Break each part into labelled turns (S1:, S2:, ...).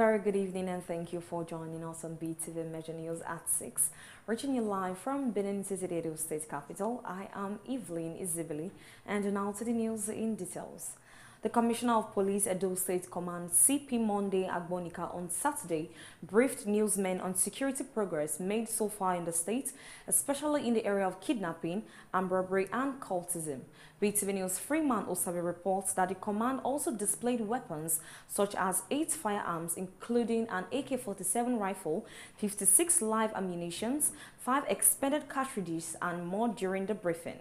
S1: very good evening and thank you for joining us on BeeTv Major News at 6. Reaching you live from Benin City, the Edo State capital, I am Evelyn Izibili, and now to the news in details. The Commissioner of Police Edo State Command CP Monday Agbonika on Saturday briefed newsmen on security progress made so far in the state, especially in the area of kidnapping, armed robbery and cultism. BeeTv News Freeman Osabe reports that the command also displayed weapons such as 8 firearms including an AK-47 rifle, 56 live ammunition, 5 expended cartridges and more during the briefing.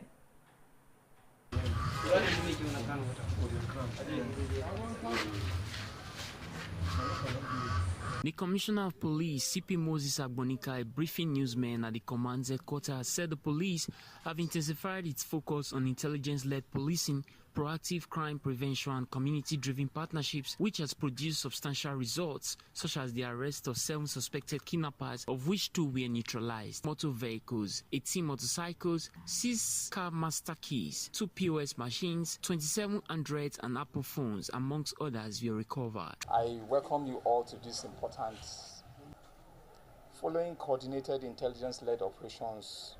S2: The Commissioner of Police, CP Moses Agbonika, briefing newsmen at the command's headquarters, said the police have intensified its focus on intelligence-led policing, proactive crime prevention and community-driven partnerships, which has produced substantial results, such as the arrest of 7 suspected kidnappers, of which 2 were neutralized, motor vehicles, 18 motorcycles, 6 car master keys, 2 POS machines, 27 Androids and Apple phones, amongst others, were recovered.
S3: I welcome you all to this important. Following coordinated intelligence-led operations,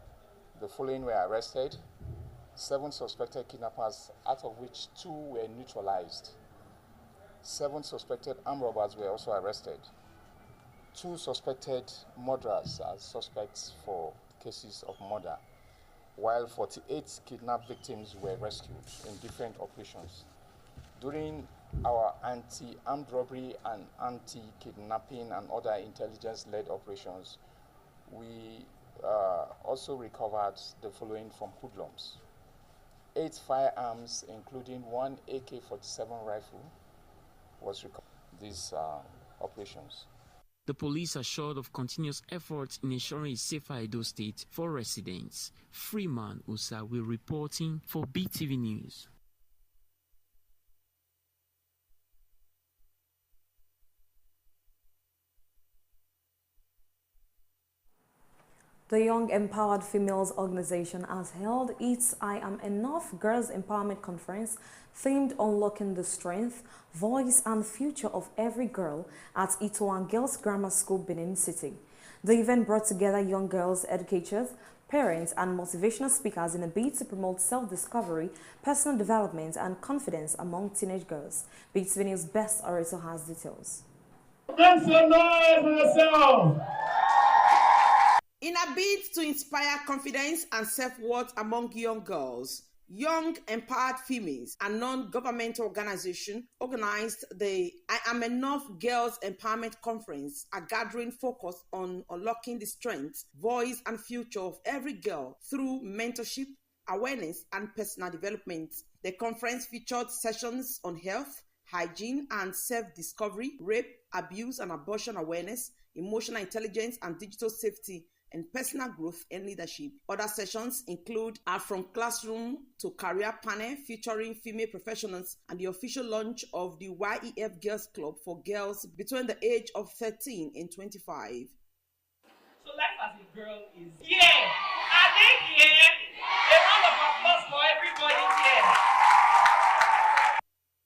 S3: the following were arrested: 7 suspected kidnappers, out of which 2 were neutralized. 7 suspected armed robbers were also arrested. 2 suspected murderers as suspects for cases of murder, while 48 kidnapped victims were rescued in different operations. During our anti-armed robbery and anti-kidnapping and other intelligence-led operations, we also recovered the following from hoodlums: 8 firearms, including 1 AK-47 rifle, was recovered in these operations.
S2: The police assured of continuous efforts in ensuring a safer Edo State for residents. Freeman Osawe reporting for BeeTv News.
S1: The Young Empowered Females Organization has held its I Am Enough Girls Empowerment Conference themed Unlocking the Strength, Voice and Future of Every Girl at Itoan Girls Grammar School, Benin City. The event brought together young girls, educators, parents and motivational speakers in a bid to promote self-discovery, personal development and confidence among teenage girls. BeeTv News Best Orator has details.
S4: Make some noise for yourself! In a bid to inspire confidence and self-worth among young girls, Young Empowered Females, a non-governmental organization, organized the I Am Enough Girls Empowerment Conference, a gathering focused on unlocking the strength, voice, and future of every girl through mentorship, awareness, and personal development. The conference featured sessions on health, hygiene, and self-discovery, rape, abuse, and abortion awareness, emotional intelligence, and digital safety, and personal growth and leadership. Other sessions include a From Classroom to Career panel featuring female professionals and the official launch of the YEF Girls Club for girls between the age of 13 and 25.
S5: So life as a girl is here. Are they here? A round of applause for everybody here.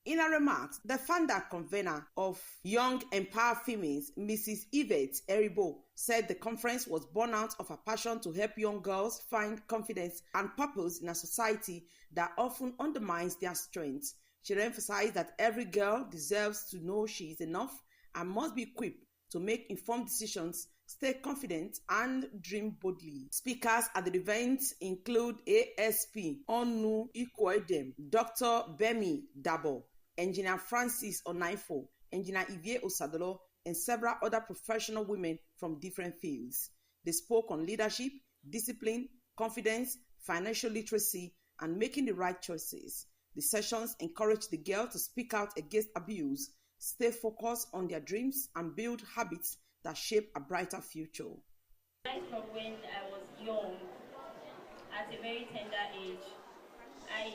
S4: In her remarks, the founder-convener of Young Empowered Females, Mrs. Yvette Eribo, said the conference was born out of a passion to help young girls find confidence and purpose in a society that often undermines their strengths. She emphasized that every girl deserves to know she is enough and must be equipped to make informed decisions, stay confident, and dream boldly. Speakers at the event include ASP Onu Ikoedem, Dr. Bemi Dabo, Engineer Francis Onaifo, Engineer Ivie Osadolo, and several other professional women from different fields. They spoke on leadership, discipline, confidence, financial literacy, and making the right choices. The sessions encouraged the girls to speak out against abuse, stay focused on their dreams, and build habits that shape a brighter future.
S6: Right from when I was young, at a very tender age, I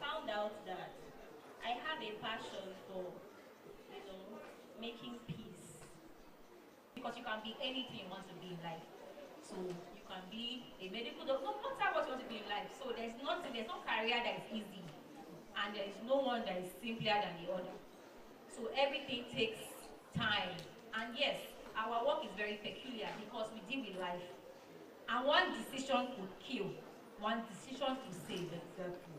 S6: found out that I have a passion for, making peace. Because you can be anything you want to be in life. So you can be a medical doctor, no matter what you want to be in life. So there's no career that is easy, and there is no one that is simpler than the other. So everything takes
S5: time. And yes, our work is very peculiar because we deal with life. And one decision could kill, one decision could save. Exactly.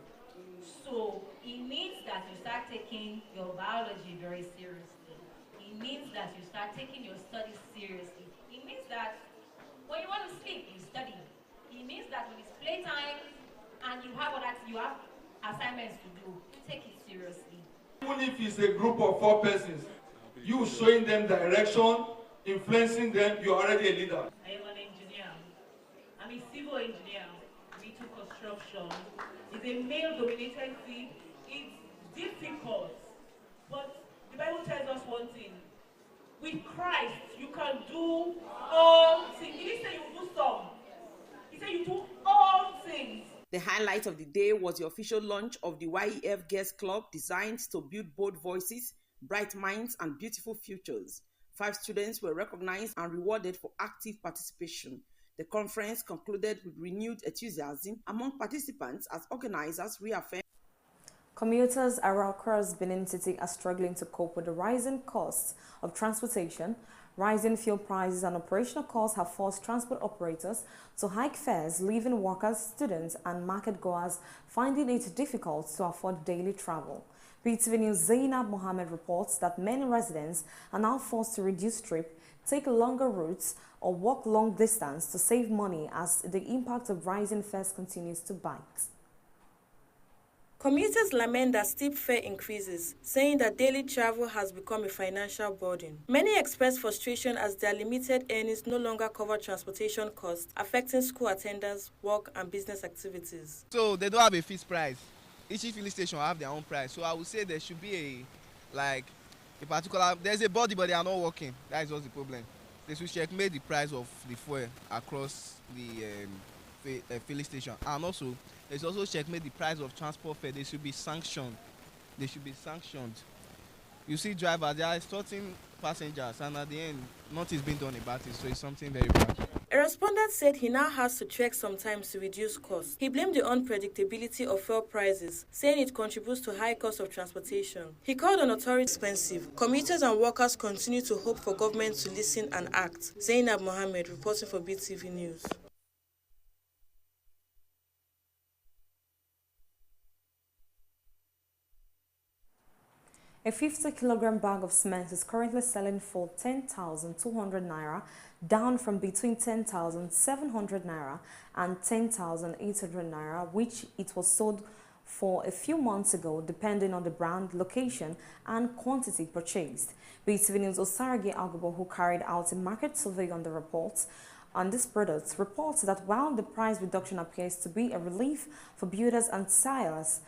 S5: So it means that you start taking your biology very seriously. It means that you start taking your studies seriously. It means that when you want to sleep, you study. It means that when it's playtime and you have assignments to do, you take it seriously.
S7: Even if it's a group of 4 persons, you showing them direction, influencing them, you're already a leader.
S5: I am an engineer. I'm a civil engineer. We do construction. It's a male-dominated field. It's difficult. But the Bible tells us one thing. With Christ, you can do all things. He didn't say you do some. He said you do all things.
S4: The highlight of the day was the official launch of the YEF Girls Club, designed to build bold voices, bright minds, and beautiful futures. 5 students were recognized and rewarded for active participation. The conference concluded with renewed enthusiasm among participants as organizers reaffirmed.
S1: Commuters across Benin City are struggling to cope with the rising costs of transportation. Rising fuel prices and operational costs have forced transport operators to hike fares, leaving workers, students, and market goers finding it difficult to afford daily travel. BeeTv News' Zainab Mohammed reports that many residents are now forced to reduce trip, take longer routes, or walk long distance to save money as the impact of rising fares continues to bite.
S8: Commuters lament that steep fare increases, saying that daily travel has become a financial burden. Many express frustration as their limited earnings no longer cover transportation costs, affecting school attendance, work, and business activities.
S9: So they don't have a fixed price. Each filling station will have their own price. So I would say there should be a particular, there's a body but they are not working. That is what's the problem. They should checkmate the price of the fuel across the filling station, and also there's also checkmate the price of transport fare. They should be sanctioned. They should be sanctioned. You see drivers, they are extorting passengers, and at the end, nothing is being done about it. So it's something very bad.
S8: A respondent said he now has to trek sometimes to reduce costs. He blamed the unpredictability of fuel prices, saying it contributes to high cost of transportation. He called on authorities expensive. Commuters and workers continue to hope for government to listen and act. Zainab Mohammed reporting for BeeTv News.
S1: A 50-kilogram bag of cement is currently selling for 10,200 naira, down from between 10,700 naira and 10,800 naira, which it was sold for a few months ago, depending on the brand, location, and quantity purchased. BeeTv News' Osaragi Agobo, who carried out a market survey on the reports on these products, reports that while the price reduction appears to be a relief for builders and sellers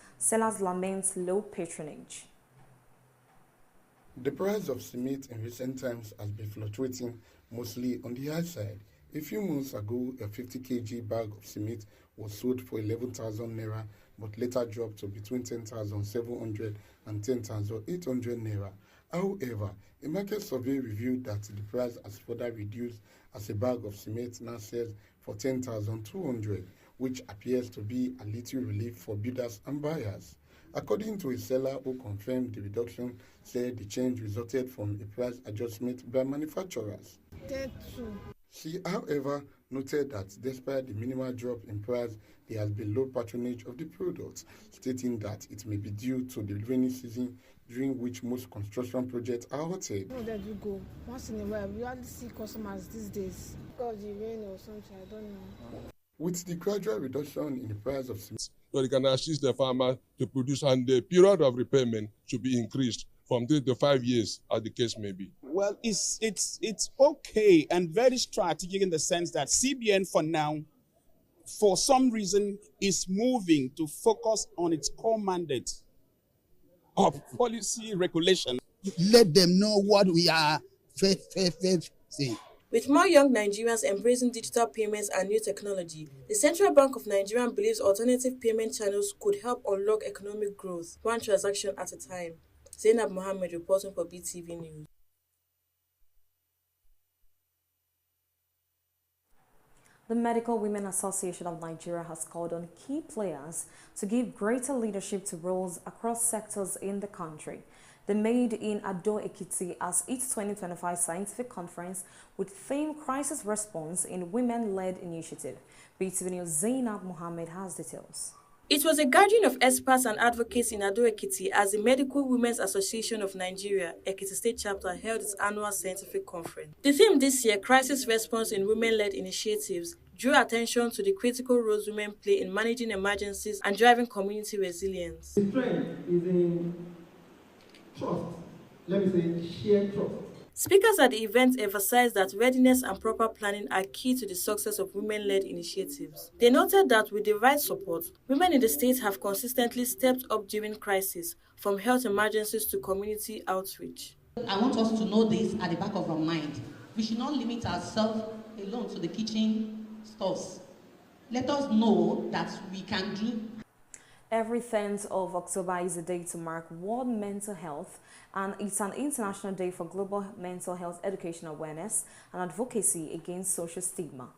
S1: lament low patronage.
S10: The price of cement in recent times has been fluctuating, mostly on the high side. A few months ago, a 50 kg bag of cement was sold for 11,000 naira, but later dropped to between 10,700 and 10,800 naira. However, a market survey revealed that the price has further reduced as a bag of cement now sells for 10,200, which appears to be a little relief for builders and buyers. According to a seller who confirmed the reduction, said the change resulted from a price adjustment by manufacturers. She, however, noted that despite the minimal drop in price, there has been low patronage of the product, stating that it may be due to the rainy season during which most construction projects are halted.
S11: Where do you go? Once in a while, we hardly see customers these days. Because of the rain or something, I don't know.
S10: With the gradual reduction in the price of cement,
S12: so they can assist the farmer to produce, and the period of repayment should be increased from 3 to 5 years, as the case may be.
S13: Well, it's okay and very strategic in the sense that CBN for now, for some reason, is moving to focus on its core mandate of policy regulation.
S14: Let them know what we are saying.
S8: With more young Nigerians embracing digital payments and new technology, the Central Bank of Nigeria believes alternative payment channels could help unlock economic growth, one transaction at a time. Zainab Mohammed reporting for BeeTv News.
S1: The Medical Women Association of Nigeria has called on key players to give greater leadership to roles across sectors in the country. The Made in Ado Ekiti as its 2025 scientific conference with theme Crisis Response in Women-Led Initiative. BeeTv News Zainab Mohammed has details.
S8: It was a gathering of experts and advocates in Ado Ekiti as the Medical Women's Association of Nigeria, Ekiti State Chapter, held its annual scientific conference. The theme this year, Crisis Response in Women-Led Initiatives, drew attention to the critical roles women play in managing emergencies and driving community resilience.
S15: The strength is in trust. Let me say shared trust.
S8: Speakers at the event emphasized that readiness and proper planning are key to the success of women-led initiatives. They noted that with the right support, women in the state have consistently stepped up during crises, from health emergencies to community outreach.
S16: I want us to know this at the back of our mind. We should not limit ourselves alone to the kitchen stuffs. Let us know that we can do.
S1: Every 10th of October is a day to mark World Mental Health, and it's an international day for global mental health education awareness and advocacy against social stigma.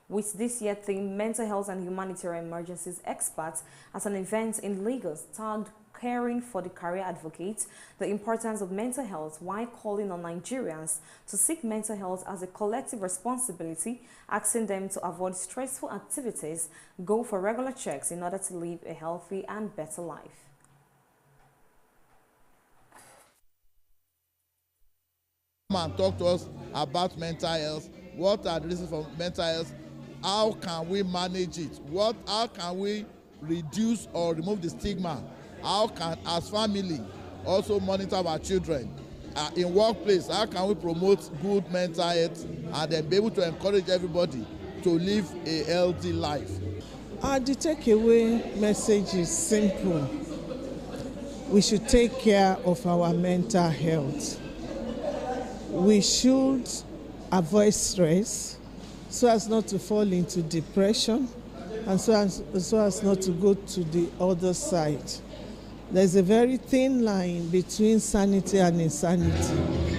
S1: With this year's theme, Mental Health and Humanitarian Emergencies Experts, at an event in Lagos tagged Caring for the Career Advocate, the importance of mental health while calling on Nigerians to seek mental health as a collective responsibility, asking them to avoid stressful activities, go for regular checks in order to live a healthy and better life.
S17: Come and talk to us about mental health. What are the reasons for mental health? How can we manage it? How can we reduce or remove the stigma? How can, as family, also monitor our children? In workplace, how can we promote good mental health and then be able to encourage everybody to live a healthy life?
S18: The takeaway message is simple. We should take care of our mental health. We should avoid stress so as not to fall into depression and so as not to go to the other side. There's a very thin line between sanity and insanity.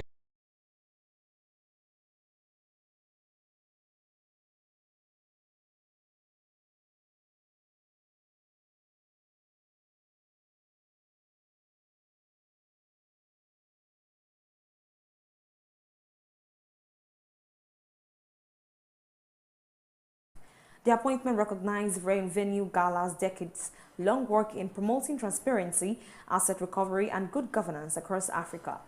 S1: The appointment recognized Venue Gala's decades-long work in promoting transparency, asset recovery, and good governance across Africa.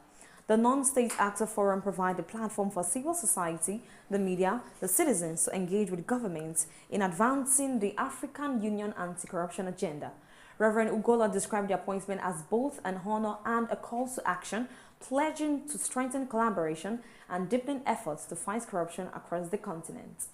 S1: The Non-State Actor Forum provides a platform for civil society, the media, the citizens to engage with governments in advancing the African Union anti-corruption agenda. Reverend Ugola described the appointment as both an honor and a call to action, pledging to strengthen collaboration and deepening efforts to fight corruption across the continent.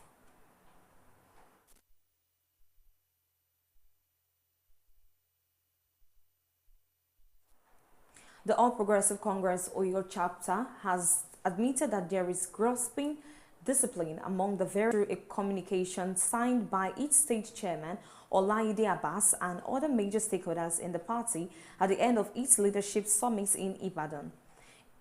S1: The All Progressive Congress Oyo chapter has admitted that there is grasping discipline among the through a communication signed by its state chairman Olaide Abbas and other major stakeholders in the party at the end of its leadership summit in Ibadan.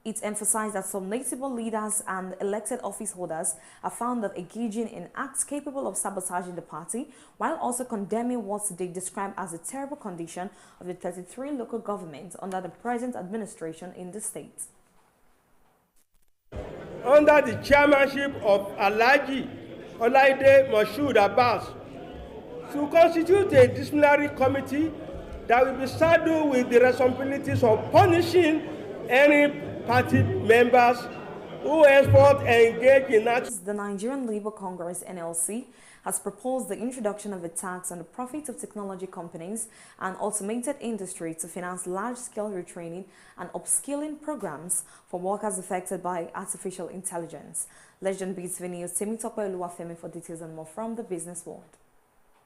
S1: It emphasized that some notable leaders and elected office holders are found of engaging in acts capable of sabotaging the party, while also condemning what they describe as a terrible condition of the 33 local governments under the present administration in the state.
S19: Under the chairmanship of Alhaji Olaide Moshood Abbas, to constitute a disciplinary committee that will be saddled with the responsibilities of punishing any party members who henceforth engage in acts.
S1: The Nigerian Labour Congress (NLC) has proposed the introduction of a tax on the profit of technology companies and automated industry to finance large-scale retraining and upskilling programs for workers affected by artificial intelligence. Legend BeeTv News Temitope Oluwafemi for details and more from the business world.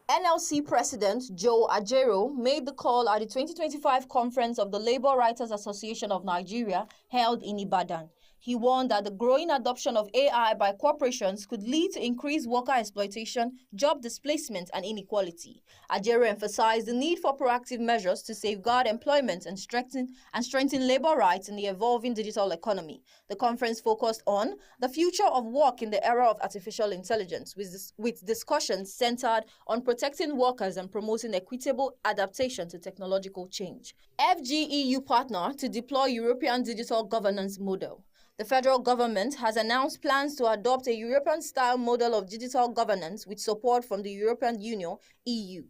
S20: NLC President Joe Ajero made the call at the 2025 conference of the Labour Writers Association of Nigeria held in Ibadan. He warned that the growing adoption of AI by corporations could lead to increased worker exploitation, job displacement, and inequality. Ajero emphasized the need for proactive measures to safeguard employment and strengthen labor rights in the evolving digital economy. The conference focused on the future of work in the era of artificial intelligence, with discussions centered on protecting workers and promoting equitable adaptation to technological change. FGEU partner to deploy European digital governance model. The federal government has announced plans to adopt a European-style model of digital governance with support from the European Union, EU.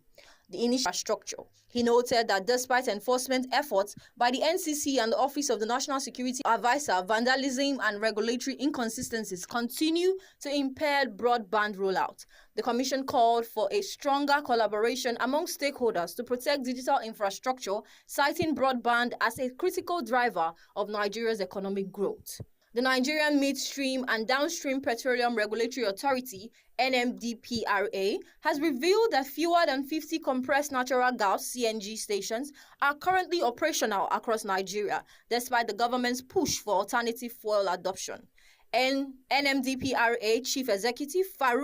S20: The initial structure. He noted that despite enforcement efforts by the NCC and the Office of the National Security Advisor, vandalism and regulatory inconsistencies continue to impair broadband rollout. The Commission called for a stronger collaboration among stakeholders to protect digital infrastructure, citing broadband as a critical driver of Nigeria's economic growth. The Nigerian Midstream and Downstream Petroleum Regulatory Authority, NMDPRA, has revealed that fewer than 50 compressed natural gas (CNG) stations are currently operational across Nigeria, despite the government's push for alternative fuel adoption. NMDPRA Chief Executive Farouk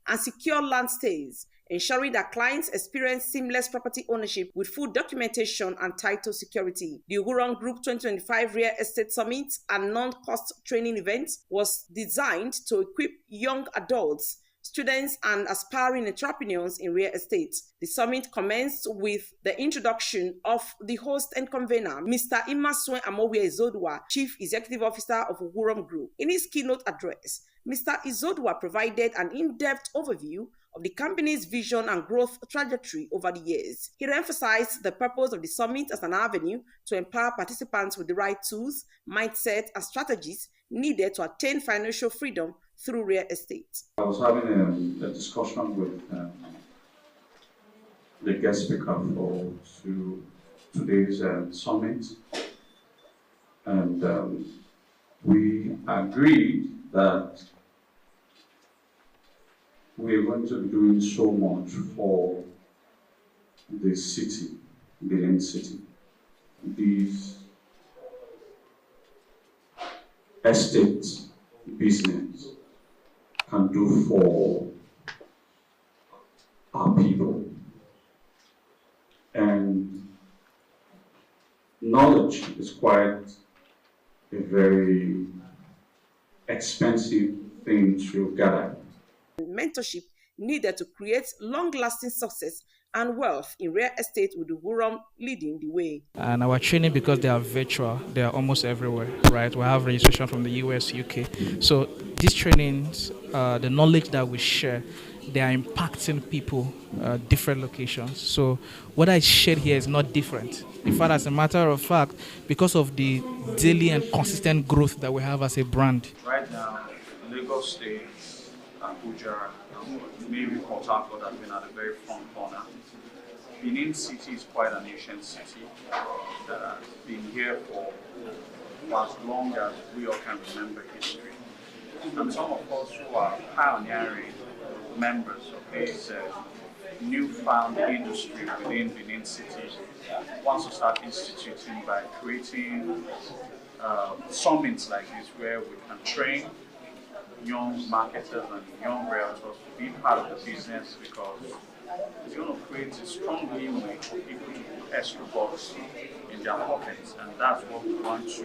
S4: and secure land stays, ensuring that clients experience seamless property ownership with full documentation and title security. The Uguram Group 2025 Real Estate Summit and non-cost training event was designed to equip young adults, students, and aspiring entrepreneurs in real estate. The summit commenced with the introduction of the host and convener, Mr. Imaswe Amowie Izodwa, Chief Executive Officer of Uguram Group. In his keynote address, Mr. Izodwa provided an in-depth overview of the company's vision and growth trajectory over the years. He emphasized the purpose of the summit as an avenue to empower participants with the right tools, mindset, and strategies needed to attain financial freedom through real estate.
S21: I was having a discussion with the guest speaker for today's summit, and we agreed that we're going to be doing so much for the city, Benin City. These estate business can do for our people. And knowledge is quite a very expensive thing to gather.
S4: Mentorship needed to create long-lasting success and wealth in real estate, with the Uguram leading the way.
S22: And our training, because they are virtual, they are almost everywhere, right? We have registration from the US, UK. So these trainings, the knowledge that we share, they are impacting people, different locations. So what I shared here is not different. In fact, as a matter of fact, because of the daily and consistent growth that we have as a brand.
S21: Right now, Lagos State, Abuja, maybe Port Harcourt has been at the very front corner. Benin City is quite an ancient city that has been here for as long as we all can remember history. And some of us who are pioneering members of this newfound industry within Benin City want to start instituting by creating summits like this, where we can train young marketers and young realtors to be part of the business, because it's going to create a strong leeway for people to put extra bucks in their pockets, and that's what we want to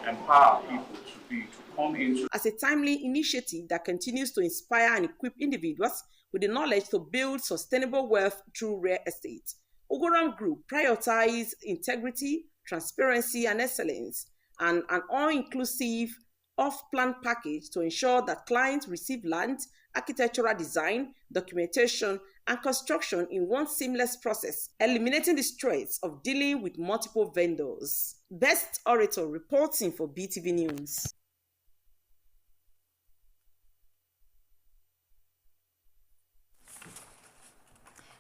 S21: empower people to come into.
S4: As a timely initiative that continues to inspire and equip individuals with the knowledge to build sustainable wealth through real estate, Uguram Group prioritizes integrity, transparency, and excellence, and an all-inclusive off-plan package to ensure that clients receive land, architectural design, documentation, and construction in one seamless process, eliminating the stress of dealing with multiple vendors. Best Orator reporting for BeeTv News.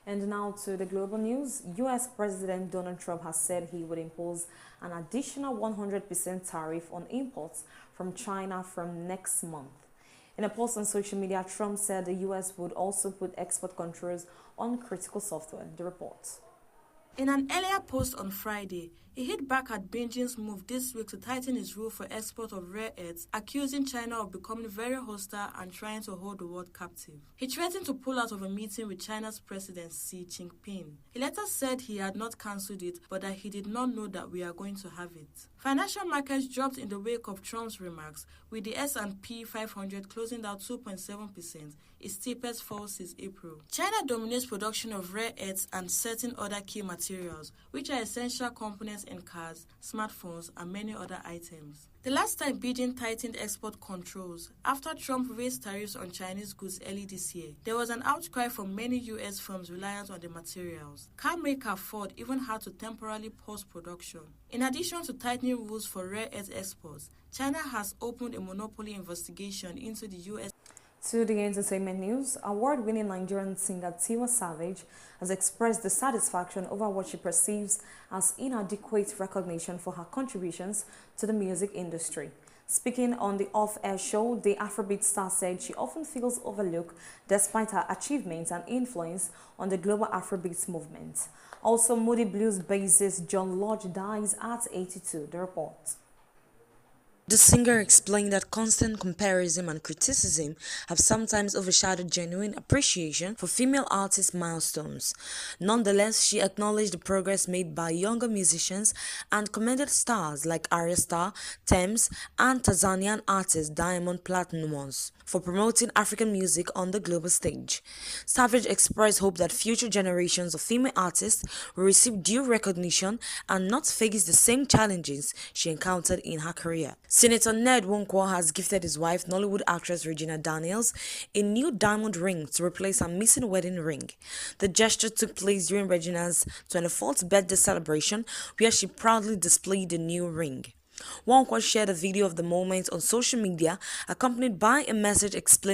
S1: And now to the global news. U.S. President Donald Trump has said he would impose an additional 100% tariff on imports from China from next month. In a post on social media, Trump said the U.S. would also put export controls on critical software. The report.
S8: In an earlier post on Friday, he hit back at Beijing's move this week to tighten its rule for export of rare earths, accusing China of becoming very hostile and trying to hold the world captive. He threatened to pull out of a meeting with China's President Xi Jinping. He later said he had not cancelled it, but that he did not know that we are going to have it. Financial markets dropped in the wake of Trump's remarks, with the S&P 500 closing down 2.7%, its steepest fall since April. China dominates production of rare earths and certain other key materials, which are essential components in cars, smartphones, and many other items. The last time Beijing tightened export controls, after Trump raised tariffs on Chinese goods early this year, there was an outcry from many U.S. firms reliant on the materials. Car maker Ford even had to temporarily pause production. In addition to tightening rules for rare earth exports, China has opened a monopoly investigation into the U.S.
S1: To the entertainment news, award-winning Nigerian singer Tiwa Savage has expressed dissatisfaction over what she perceives as inadequate recognition for her contributions to the music industry. Speaking on the off-air show, the Afrobeat star said she often feels overlooked despite her achievements and influence on the global Afrobeat movement. Also, Moody Blues bassist John Lodge dies at 82. The report.
S2: The singer explained that constant comparison and criticism have sometimes overshadowed genuine appreciation for female artists' milestones. Nonetheless, she acknowledged the progress made by younger musicians and commended stars like Arya Star, Thames, and Tanzanian artist Diamond Platnumz for promoting African music on the global stage. Savage expressed hope that future generations of female artists will receive due recognition and not face the same challenges she encountered in her career. Senator Ned Nwoko has gifted his wife, Nollywood actress Regina Daniels, a new diamond ring to replace her missing wedding ring. The gesture took place during Regina's 24th birthday celebration, where she proudly displayed the new ring. Nwoko shared a video of the moment on social media, accompanied by a message explaining